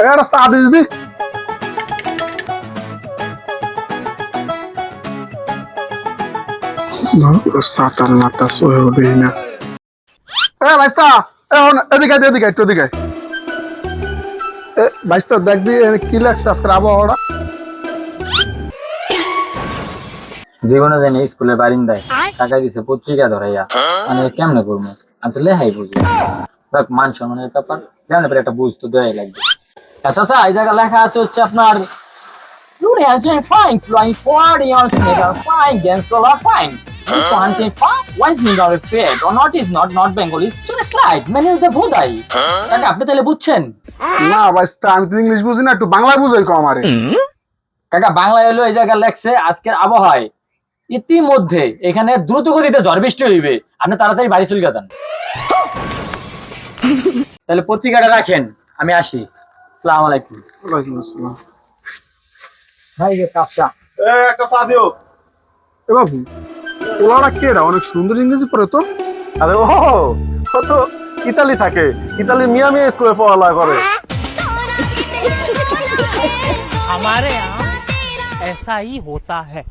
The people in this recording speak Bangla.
একটা চা দিস দি। সাতার মাথা সহে দেই না। ভাইস্তা এদিকে এদিকে একটু এদিকে। ভাইস্তা দেখবি কি লাগছে আজকের আবহাওয়াটা। জীবনে জানি স্কুলের বারিন্দায় টাকা দিছে পত্রিকা ধরাইয়া মানে কেমনে করবো আমি তো লেহাই বুঝি দেখ মান সম্মানের ব্যাপার জানে পরে একটা বুঝ তো দেওয়াই লাগবে। আচ্ছা এই জায়গা লেখা আছে হচ্ছে আপনার fine flying forward on Senegal fine dance color fine so hunting far wise Senegal fair or not is not Bengal is just slide মানে ওটা বোধাই কাকা আপনি তাহলে বুঝছেন না ভাইস্তা আমি তো ইংলিশ বুঝি না, একটু বাংলায় বুঝাই কো আমারে। কাকা বাংলা হলো এই জায়গায় লেখছে আজকের আবহাওয়ায় ইতিমধ্যে এখানে দ্রুত গতিতে ঝড় বৃষ্টি হইবে আপনি তাড়াতাড়ি বাড়ি চলে যান। তাহলে পত্রিকাটা রাখেন আমি আসি। আসসালামু আলাইকুম। ওয়ালাইকুম আসসালাম। ভাই কাপটা একটা চা দিও। এ বাবু ওলাটা কেডা? অনেক সুন্দর ইংরেজি পড়ে তো। আরে ও তো ইতালি থাকে, ইতালি মিয়ামি স্কুলে পড়ালেখা করে। हमारे यहाँ ऐसा ही होता है।